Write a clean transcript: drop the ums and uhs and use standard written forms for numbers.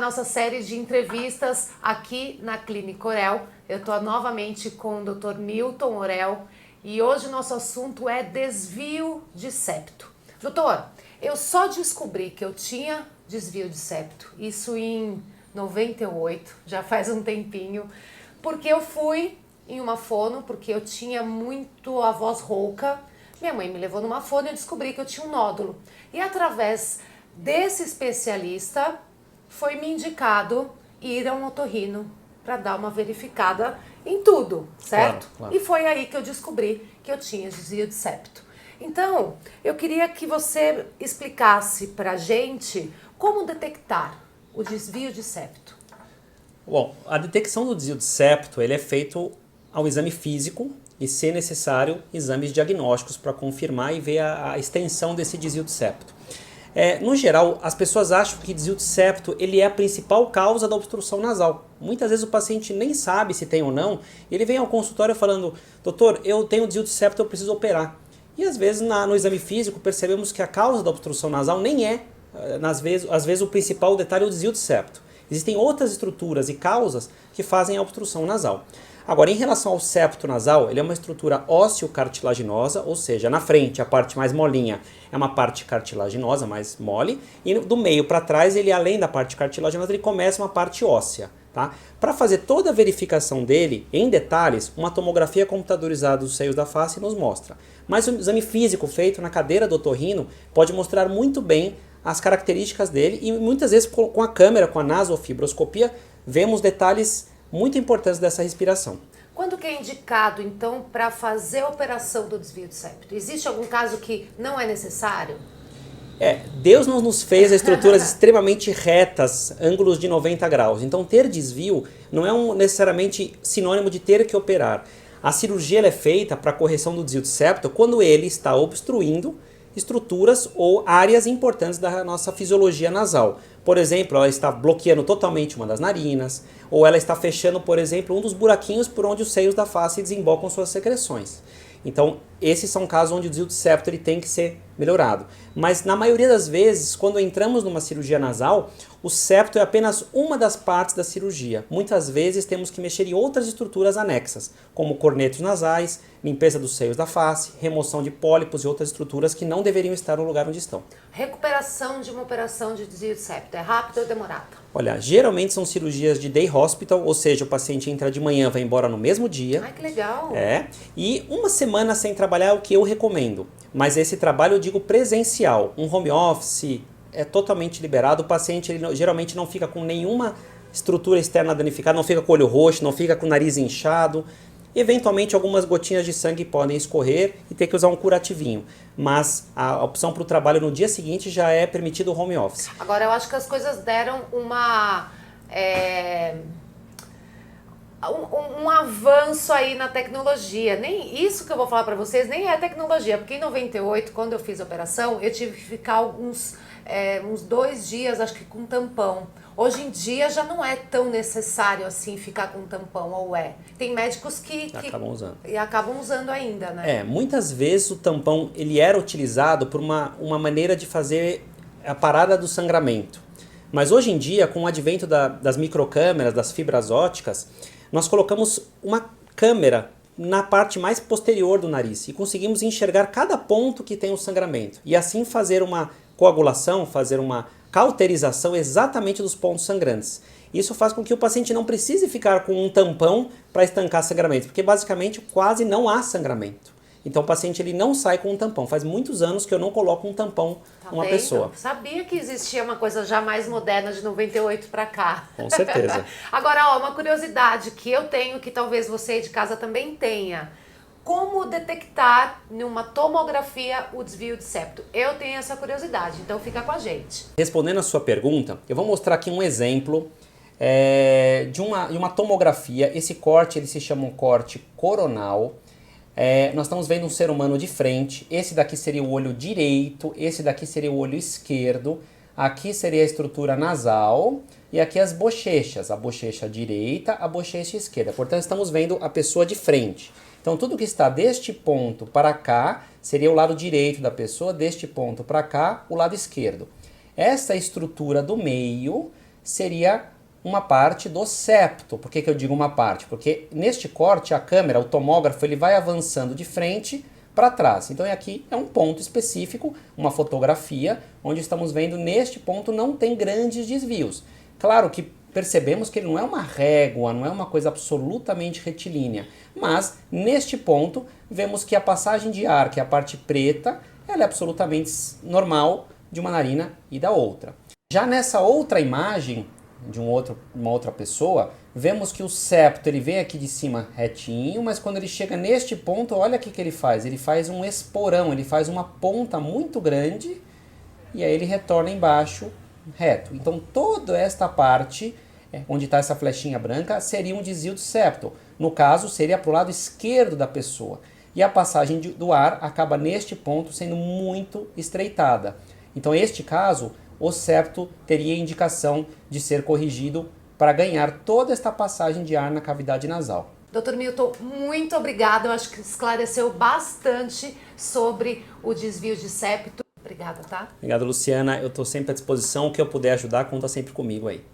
nossa série de entrevistas aqui na Clínica Orel. Eu estou novamente com o Dr. Newton Orel e hoje o nosso assunto é desvio de septo. Doutor, eu só descobri que eu tinha desvio de septo, isso em 98, já faz um tempinho, porque eu fui em uma fono, porque eu tinha muito a voz rouca. Minha mãe me levou numa fono e eu descobri que eu tinha um nódulo. E através desse especialista foi me indicado ir a um otorrino para dar uma verificada em tudo, certo? Claro. E foi aí que eu descobri que eu tinha desvio de septo. Então, eu queria que você explicasse pra gente como detectar o desvio de septo. Bom, a detecção do desvio de septo ele é feito ao exame físico e, se necessário, exames diagnósticos para confirmar e ver a extensão desse desvio de septo. No geral, as pessoas acham que desvio de septo ele é a principal causa da obstrução nasal. Muitas vezes o paciente nem sabe se tem ou não, ele vem ao consultório falando: doutor, eu tenho desvio de septo, eu preciso operar. E às vezes no exame físico percebemos que a causa da obstrução nasal nem é, às vezes o principal detalhe é o desvio de septo. Existem outras estruturas e causas que fazem a obstrução nasal. Agora, em relação ao septo nasal, ele é uma estrutura ósseo-cartilaginosa, ou seja, na frente, a parte mais molinha é uma parte cartilaginosa, mais mole, e do meio para trás, ele além da parte cartilaginosa, ele começa uma parte óssea. Tá? Para fazer toda a verificação dele, em detalhes, uma tomografia computadorizada dos seios da face nos mostra. Mas o exame físico feito na cadeira do otorrino pode mostrar muito bem as características dele e muitas vezes com a câmera, com a nasofibroscopia, vemos detalhes muito importantes dessa respiração. Quando que é indicado, então, para fazer a operação do desvio de septo? Existe algum caso que não é necessário? Deus não nos fez estruturas extremamente retas, ângulos de 90 graus. Então ter desvio não é necessariamente sinônimo de ter que operar. A cirurgia ela é feita para correção do desvio de septo quando ele está obstruindo estruturas ou áreas importantes da nossa fisiologia nasal. Por exemplo, ela está bloqueando totalmente uma das narinas, ou ela está fechando, por exemplo, um dos buraquinhos por onde os seios da face desembocam suas secreções. Então, esses são casos onde o desvio de septo ele tem que ser melhorado. Mas na maioria das vezes, quando entramos numa cirurgia nasal, o septo é apenas uma das partes da cirurgia. Muitas vezes temos que mexer em outras estruturas anexas, como cornetos nasais, limpeza dos seios da face, remoção de pólipos e outras estruturas que não deveriam estar no lugar onde estão. Recuperação de uma operação de desvio de septo é rápida ou demorada? Olha, geralmente são cirurgias de day hospital, ou seja, o paciente entra de manhã e vai embora no mesmo dia. Ai, que legal! E uma semana sem trabalhar é o que eu recomendo. Mas esse trabalho eu digo presencial. Um home office é totalmente liberado. O paciente ele geralmente não fica com nenhuma estrutura externa danificada, não fica com o olho roxo, não fica com o nariz inchado. Eventualmente algumas gotinhas de sangue podem escorrer e ter que usar um curativinho. Mas a opção para o trabalho no dia seguinte já é permitido o home office. Agora eu acho que as coisas deram um avanço aí na tecnologia. Nem isso que eu vou falar para vocês, nem é tecnologia, porque em 98, quando eu fiz a operação, eu tive que ficar uns 2 dias, acho que com tampão. Hoje em dia já não é tão necessário assim ficar com tampão, ou é? Tem médicos que acabam usando. E acabam usando ainda, né? Muitas vezes o tampão ele era utilizado por uma maneira de fazer a parada do sangramento. Mas hoje em dia, com o advento das microcâmeras, das fibras óticas, nós colocamos uma câmera na parte mais posterior do nariz e conseguimos enxergar cada ponto que tem o sangramento. E assim fazer uma coagulação, fazer uma cauterização exatamente dos pontos sangrantes. Isso faz com que o paciente não precise ficar com um tampão para estancar sangramento, porque basicamente quase não há sangramento. Então o paciente ele não sai com um tampão. Faz muitos anos que eu não coloco um tampão numa pessoa. Sabia que existia uma coisa já mais moderna de 98 para cá. Com certeza. Agora, uma curiosidade que eu tenho, que talvez você de casa também tenha. Como detectar numa tomografia o desvio de septo? Eu tenho essa curiosidade, então fica com a gente. Respondendo a sua pergunta, eu vou mostrar aqui um exemplo de uma tomografia. Esse corte ele se chama um corte coronal. Nós estamos vendo um ser humano de frente. Esse daqui seria o olho direito, esse daqui seria o olho esquerdo. Aqui seria a estrutura nasal e aqui as bochechas, a bochecha direita, a bochecha esquerda. Portanto, estamos vendo a pessoa de frente. Então, tudo que está deste ponto para cá seria o lado direito da pessoa, deste ponto para cá, o lado esquerdo. Essa estrutura do meio seria uma parte do septo. Por que que eu digo uma parte? Porque neste corte a câmera, o tomógrafo, ele vai avançando de frente para trás. Então aqui é um ponto específico, uma fotografia, onde estamos vendo neste ponto não tem grandes desvios. Claro que percebemos que ele não é uma régua, não é uma coisa absolutamente retilínea, mas neste ponto vemos que a passagem de ar, que é a parte preta, ela é absolutamente normal de uma narina e da outra. Já nessa outra imagem, de uma outra pessoa, vemos que o septo ele vem aqui de cima retinho, mas quando ele chega neste ponto, olha o que ele faz. Ele faz um esporão, ele faz uma ponta muito grande e aí ele retorna embaixo reto. Então toda esta parte, onde está essa flechinha branca, seria um desvio do septo. No caso, seria para o lado esquerdo da pessoa. E a passagem do ar acaba neste ponto sendo muito estreitada. Então, neste caso, o septo teria indicação de ser corrigido para ganhar toda esta passagem de ar na cavidade nasal. Dr. Milton, muito obrigada. Eu acho que esclareceu bastante sobre o desvio de septo. Obrigada, tá? Obrigado, Luciana. Eu estou sempre à disposição. O que eu puder ajudar, conta sempre comigo aí.